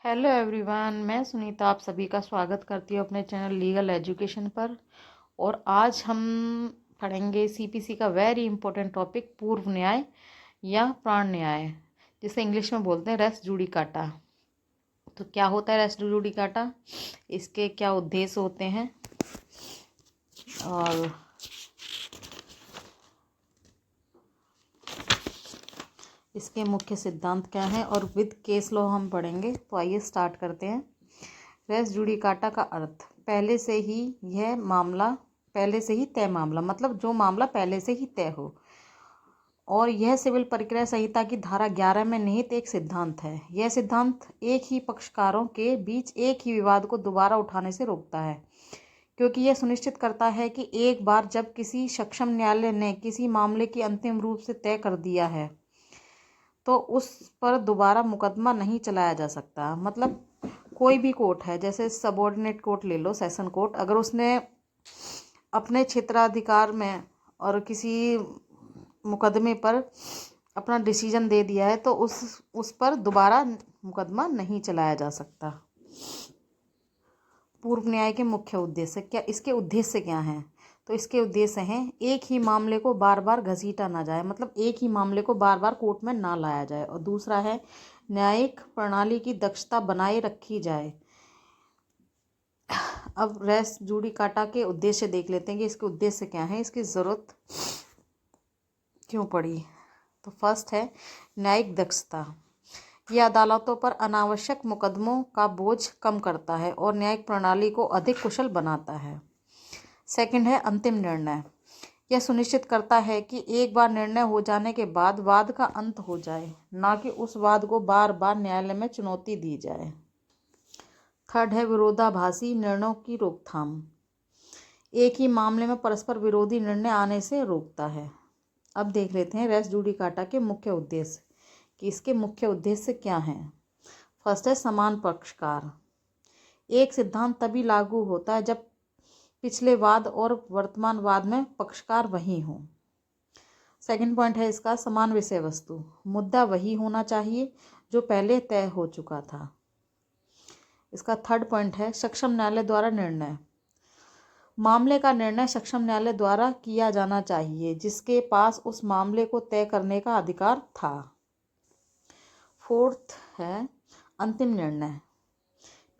Hello everyone, मैं सुनीता आप सभी का स्वागत करती हूँ अपने चैनल लीगल एजुकेशन पर। और आज हम पढ़ेंगे सीपीसी का वेरी इंपॉर्टेंट टॉपिक पूर्व न्याय या प्राण न्याय, जिसे इंग्लिश में बोलते हैं रेस जुडिकाटा। तो क्या होता है रेस जुडिकाटा, इसके क्या उद्देश्य होते हैं और इसके मुख्य सिद्धांत क्या हैं और विद केस लॉ हम पढ़ेंगे। तो आइए स्टार्ट करते हैं। रेस जुडिकाटा का अर्थ पहले से ही तय मामला, मतलब जो मामला पहले से ही तय हो। और यह सिविल प्रक्रिया संहिता की धारा 11 में निहित एक सिद्धांत है। यह सिद्धांत एक ही पक्षकारों के बीच एक ही विवाद को दोबारा उठाने से रोकता है, क्योंकि यह सुनिश्चित करता है कि एक बार जब किसी सक्षम न्यायालय ने किसी मामले की अंतिम रूप से तय कर दिया है तो उस पर दोबारा मुकदमा नहीं चलाया जा सकता। मतलब कोई भी कोर्ट है, जैसे सबऑर्डिनेट कोर्ट ले लो, सेशन कोर्ट, अगर उसने अपने क्षेत्राधिकार में और किसी मुकदमे पर अपना डिसीजन दे दिया है तो उस पर दोबारा मुकदमा नहीं चलाया जा सकता। पूर्व न्याय के मुख्य उद्देश्य क्या, इसके उद्देश्य क्या हैं? तो इसके उद्देश्य हैं, एक ही मामले को बार बार घसीटा ना जाए, मतलब एक ही मामले को बार बार कोर्ट में ना लाया जाए। और दूसरा है, न्यायिक प्रणाली की दक्षता बनाए रखी जाए। अब रेस जुडिकाटा के उद्देश्य देख लेते हैं कि इसके उद्देश्य क्या है, इसकी ज़रूरत क्यों पड़ी। तो फर्स्ट है न्यायिक दक्षता। यह अदालतों पर अनावश्यक मुकदमों का बोझ कम करता है और न्यायिक प्रणाली को अधिक कुशल बनाता है। सेकंड है अंतिम निर्णय। यह सुनिश्चित करता है कि एक बार निर्णय हो जाने के बाद वाद का अंत हो जाए, ना कि उस वाद को बार बार न्यायालय में चुनौती दी जाए। थर्ड है विरोधाभासी निर्णयों की रोकथाम। एक ही मामले में परस्पर विरोधी निर्णय आने से रोकता है। अब देख लेते हैं रेस जुडिकाटा के मुख्य उद्देश्य कि इसके मुख्य उद्देश्य क्या हैं। फर्स्ट है समान पक्षकार। एक सिद्धांत तभी लागू होता है जब पिछले वाद और वर्तमान वाद में पक्षकार वही हों। सेकंड पॉइंट है इसका समान विषय वस्तु। मुद्दा वही होना चाहिए जो पहले तय हो चुका था। इसका थर्ड पॉइंट है सक्षम न्यायालय द्वारा निर्णय। मामले का निर्णय सक्षम न्यायालय द्वारा किया जाना चाहिए जिसके पास उस मामले को तय करने का अधिकार था। फोर्थ है अंतिम निर्णय।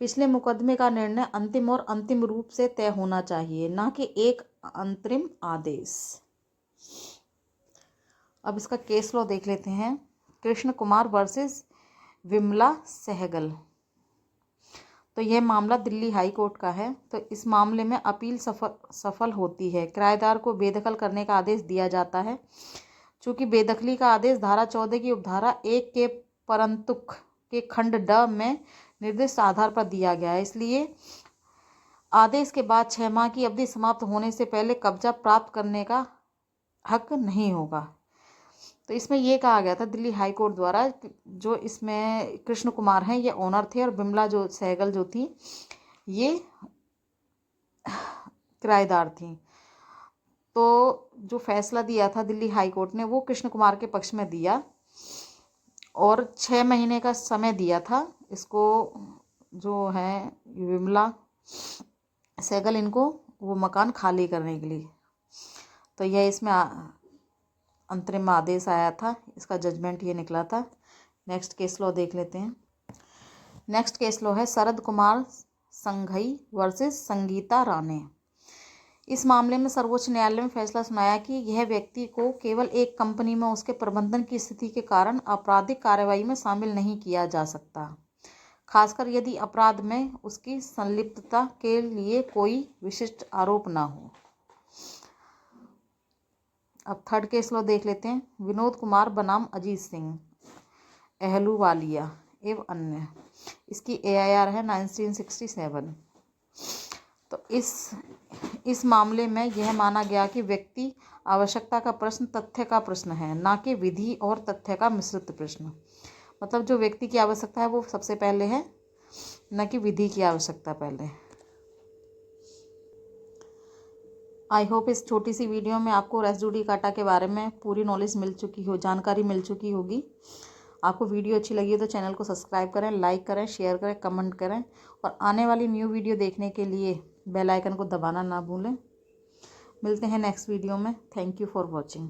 पिछले मुकदमे का निर्णय अंतिम और अंतिम रूप से तय होना चाहिए, ना कि एक अंतरिम आदेश। अब इसका केस लॉ देख लेते हैं। कृष्ण कुमार वर्सेस विमला सहगल। तो यह मामला दिल्ली हाई कोर्ट का है। तो इस मामले में अपील सफल होती है। किराएदार को बेदखल करने का आदेश दिया जाता है। चूँकि बेदखली का आदेश धारा 14 की उपधारा 1 के परंतुक के खंड ड में निर्दिष्ट आधार पर दिया गया है, इसलिए आदेश के बाद 6 माह की अवधि समाप्त होने से पहले कब्जा प्राप्त करने का हक नहीं होगा। तो इसमें ये कहा गया था दिल्ली हाई कोर्ट द्वारा, जो इसमें कृष्ण कुमार हैं ये ओनर थे और बिमला जो सहगल जो थी ये किराएदार थी। तो जो फैसला दिया था दिल्ली हाई कोर्ट ने वो कृष्ण कुमार के पक्ष में दिया और 6 महीने का समय दिया था इसको, जो है विमला सहगल, इनको वो मकान खाली करने के लिए। तो यह इसमें अंतरिम आदेश आया था, इसका जजमेंट ये निकला था। नेक्स्ट केस लॉ देख लेते हैं। नेक्स्ट केस लॉ है शरद कुमार संघई वर्सेस संगीता राणे। इस मामले में सर्वोच्च न्यायालय ने फैसला सुनाया कि यह व्यक्ति को केवल एक कंपनी में उसके प्रबंधन की स्थिति के कारण आपराधिक कार्रवाई में शामिल नहीं किया जा सकता, खासकर यदि अपराध में उसकी संलिप्तता के लिए कोई विशिष्ट आरोप न हो। अब थर्ड केस लॉ देख लेते हैं। विनोद कुमार बनाम अजीत सिंह अहलूवालिया एवं अन्य। इसकी AIR है 1967। तो इस मामले में यह माना गया कि व्यक्ति आवश्यकता का प्रश्न तथ्य का प्रश्न है, ना कि विधि और तथ्य का मिश्रित प्रश्न। मतलब जो व्यक्ति की आवश्यकता है वो सबसे पहले है, न कि विधि की आवश्यकता पहले। आई होप इस छोटी सी वीडियो में आपको रेस जुडिकाटा के बारे में पूरी नॉलेज मिल चुकी हो, जानकारी मिल चुकी होगी। आपको वीडियो अच्छी लगी हो तो चैनल को सब्सक्राइब करें, लाइक करें, शेयर करें, कमेंट करें और आने वाली न्यू वीडियो देखने के लिए बेल आइकन को दबाना ना भूलें। मिलते हैं नेक्स्ट वीडियो में। Thank you for watching.